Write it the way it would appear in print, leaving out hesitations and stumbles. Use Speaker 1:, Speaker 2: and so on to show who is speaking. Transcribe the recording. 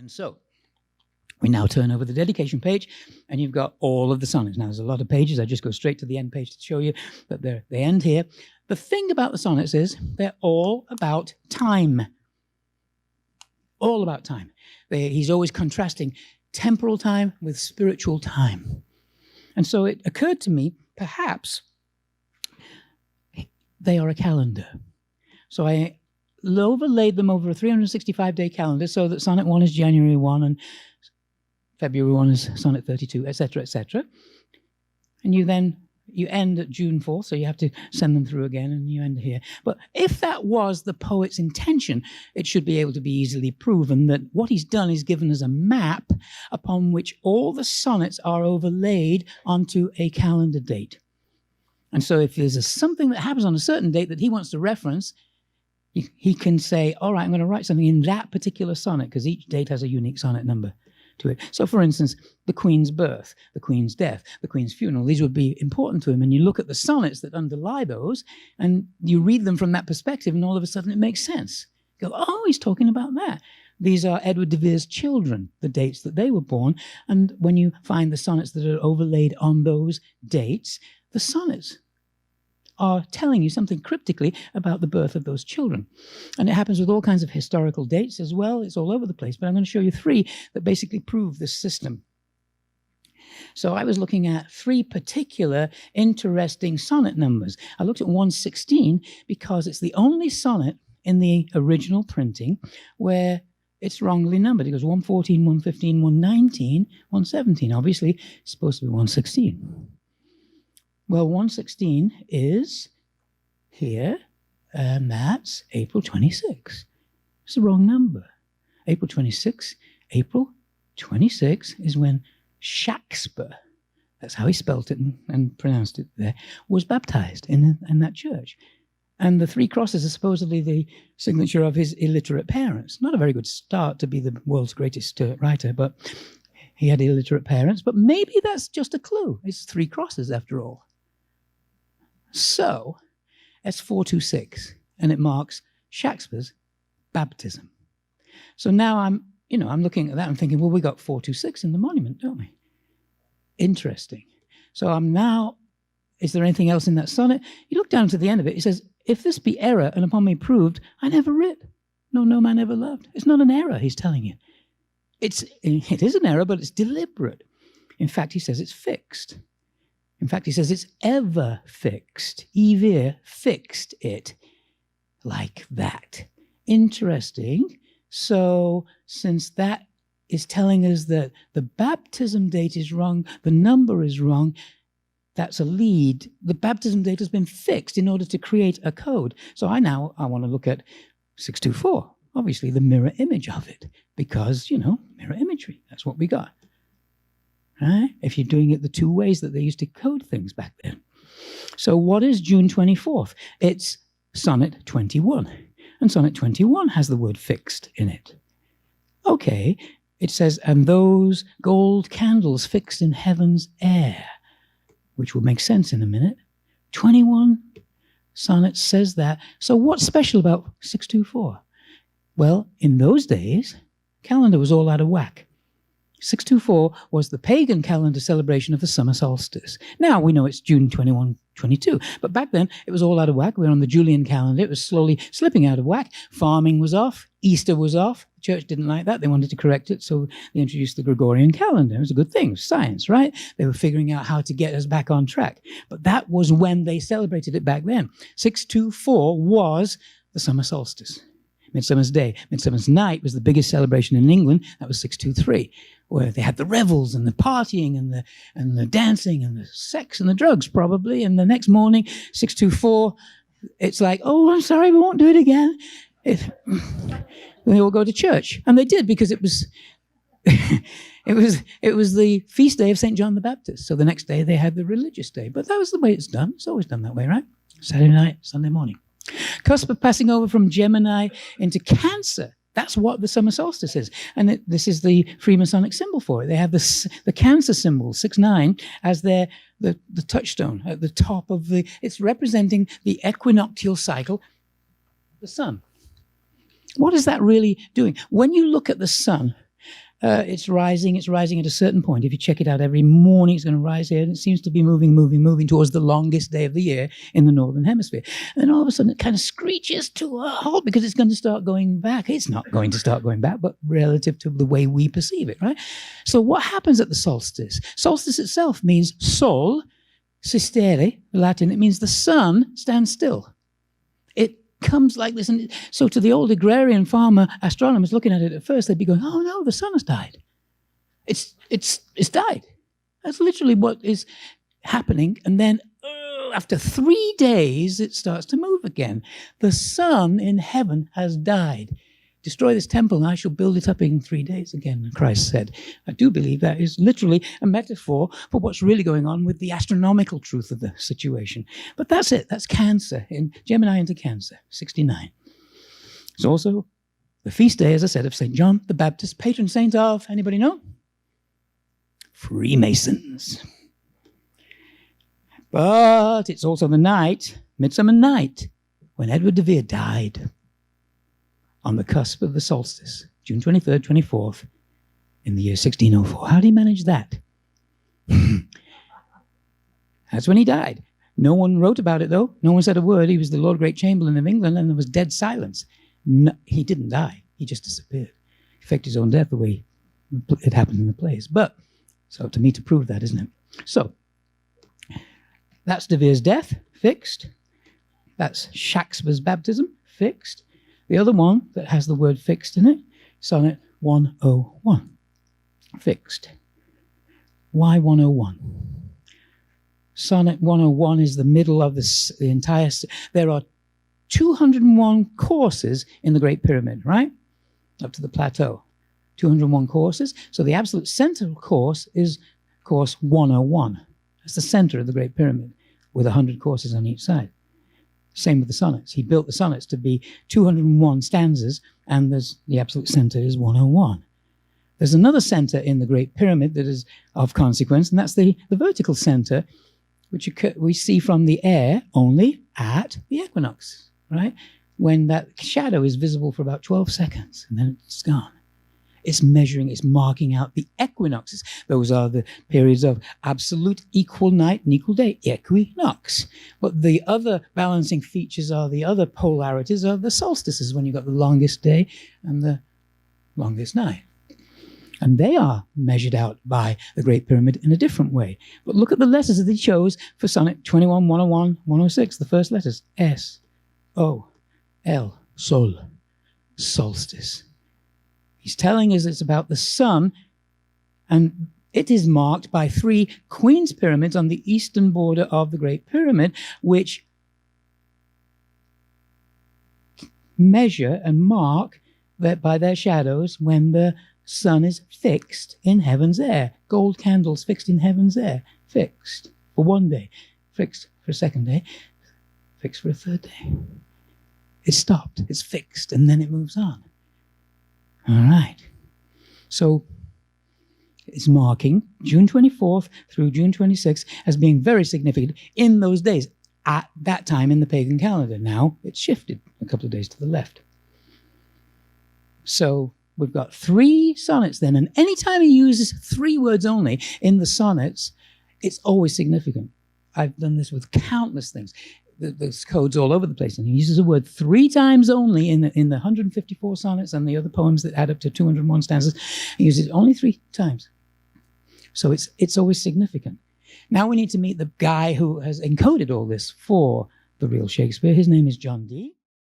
Speaker 1: And so we now turn over the dedication page, and you've got all of the sonnets. Now, there's a lot of pages. I just go straight to the end page to show you that they end here. The thing about the sonnets is they're all about time. All about time. He's always contrasting temporal time with spiritual time. And so it occurred to me, perhaps they are a calendar. So I overlaid them over a 365-day calendar so that Sonnet 1 is January 1 and February 1 is Sonnet 32, etc., etc. And you end at June 4th, so you have to send them through again, and you end here. But if that was the poet's intention, it should be able to be easily proven that what he's done is given us a map upon which all the sonnets are overlaid onto a calendar date. And so if there's something that happens on a certain date that he wants to reference, he can say, all right, I'm going to write something in that particular sonnet, because each date has a unique sonnet number to it. So, for instance, the Queen's birth, the Queen's death, the Queen's funeral, these would be important to him. And you look at the sonnets that underlie those, and you read them from that perspective, and all of a sudden it makes sense. You go, oh, he's talking about that. These are Edward de Vere's children, the dates that they were born. And when you find the sonnets that are overlaid on those dates, the sonnets are telling you something cryptically about the birth of those children. And it happens with all kinds of historical dates as well. It's all over the place, but I'm going to show you 3 that basically prove this system. So I was looking at 3 particular interesting sonnet numbers. I looked at 116 because it's the only sonnet in the original printing where it's wrongly numbered. It goes 114, 115, 119, 117. Obviously, it's supposed to be 116. Well, 116 is here, and that's April 26. It's the wrong number. April 26 is when Shakespeare, that's how he spelt it and pronounced it there, was baptized in that church. And the 3 crosses are supposedly the signature of his illiterate parents. Not a very good start to be the world's greatest writer, but he had illiterate parents. But maybe that's just a clue. It's 3 crosses after all. So, that's 426, and it marks Shakespeare's baptism. So now I'm looking at that and thinking, well, we got 426 in the monument, don't we? Interesting. So is there anything else in that sonnet? You look down to the end of it, it says, if this be error, and upon me proved, I never writ. No man ever loved. It's not an error, he's telling you. It is an error, but it's deliberate. In fact, he says it's fixed. In fact, he says it's ever fixed. Vere fixed it like that. Interesting. So since that is telling us that the baptism date is wrong, the number is wrong, that's a lead. The baptism date has been fixed in order to create a code. So I want to look at 624, obviously the mirror image of it, because, mirror imagery, that's what we got. Right? If you're doing it the 2 ways that they used to code things back then. So what is June 24th? It's Sonnet 21. And Sonnet 21 has the word fixed in it. Okay, it says, and those gold candles fixed in heaven's air, which will make sense in a minute. 21 Sonnet says that. So what's special about 624? Well, in those days, calendar was all out of whack. 624 was the pagan calendar celebration of the summer solstice. Now we know it's June 21, 22, but back then it was all out of whack. We were on the Julian calendar. It was slowly slipping out of whack. Farming was off. Easter was off. The church didn't like that. They wanted to correct it, so they introduced the Gregorian calendar. It was a good thing. It was science, right? They were figuring out how to get us back on track. But that was when they celebrated it back then. 624 was the summer solstice. Midsummer's Day. Midsummer's Night was the biggest celebration in England. That was 623, where they had the revels and the partying and the dancing and the sex and the drugs probably. And the next morning, 624, it's like, oh, I'm sorry, we won't do it again. They all go to church. And they did, because it was it was the feast day of St. John the Baptist. So the next day they had the religious day. But that was the way it's done. It's always done that way, right? Saturday night, Sunday morning. Cusp of passing over from Gemini into Cancer. That's what the summer solstice is. And this is the Freemasonic symbol for it. They have the Cancer symbol, 6-9, as the touchstone at the top of it's representing the equinoctial cycle of the sun. What is that really doing? When you look at the sun, it's rising at a certain point. If you check it out every morning, it's going to rise here, and it seems to be moving towards the longest day of the year in the northern hemisphere. And then all of a sudden it kind of screeches to a halt because it's going to start going back. It's not going to start going back, but relative to the way we perceive it, right? So what happens at the solstice? Solstice itself means sol, sistere, Latin. It means the sun stands still. It comes like this. And so to the old agrarian farmer astronomers looking at it at first, they'd be going, oh no, the sun has died. It's died. That's literally what is happening. And then after 3 days, it starts to move again. The sun in heaven has died. Destroy this temple and I shall build it up in 3 days again, Christ said. I do believe that is literally a metaphor for what's really going on with the astronomical truth of the situation. But that's it. That's Cancer, in Gemini into Cancer, 69. It's also the feast day, as I said, of St. John the Baptist, patron saint of, anybody know? Freemasons. But it's also the night, Midsummer Night, when Edward de Vere died. On the cusp of the solstice, June 23rd, 24th, in the year 1604. How did he manage that? That's when he died. No one wrote about it, though. No one said a word. He was the Lord Great Chamberlain of England, and there was dead silence. No, he didn't die. He just disappeared. He faked his own death the way it happened in the plays. But it's up to me to prove that, isn't it? So, that's De Vere's death, fixed. That's Shakespeare's baptism, fixed. The other one that has the word fixed in it, Sonnet 101, fixed. Why 101? Sonnet 101 is the middle of the entire... There are 201 courses in the Great Pyramid, right? Up to the plateau. 201 courses. So the absolute central course is course 101. That's the center of the Great Pyramid, with 100 courses on each side. Same with the sonnets. He built the sonnets to be 201 stanzas, and the absolute center is 101. There's another center in the Great Pyramid that is of consequence, and that's the vertical center, which we see from the air only at the equinox, right? When that shadow is visible for about 12 seconds, and then it's gone. It's measuring, it's marking out the equinoxes. Those are the periods of absolute equal night and equal day, equinox. But the other balancing features are the other polarities of the solstices, when you've got the longest day and the longest night. And they are measured out by the Great Pyramid in a different way. But look at the letters that he chose for Sonnet 21, 101, 106, the first letters. S, O, L, Sol, solstice. He's telling us it's about the sun, and it is marked by 3 Queen's pyramids on the eastern border of the Great Pyramid, which measure and mark that by their shadows when the sun is fixed in heaven's air. Gold candles fixed in heaven's air. Fixed for 1 day. Fixed for a second day. Fixed for a third day. It's stopped. It's fixed, and then it moves on. All right. So it's marking June 24th through June 26th as being very significant in those days at that time in the pagan calendar. Now it's shifted a couple of days to the left. So we've got 3 sonnets then, and anytime he uses 3 words only in the sonnets, it's always significant. I've done this with countless things. There's codes all over the place, and he uses a word 3 times only in the 154 sonnets and the other poems that add up to 201 stanzas. He uses it only 3 times. So it's always significant. Now we need to meet the guy who has encoded all this for the real Shakespeare. His name is John Dee.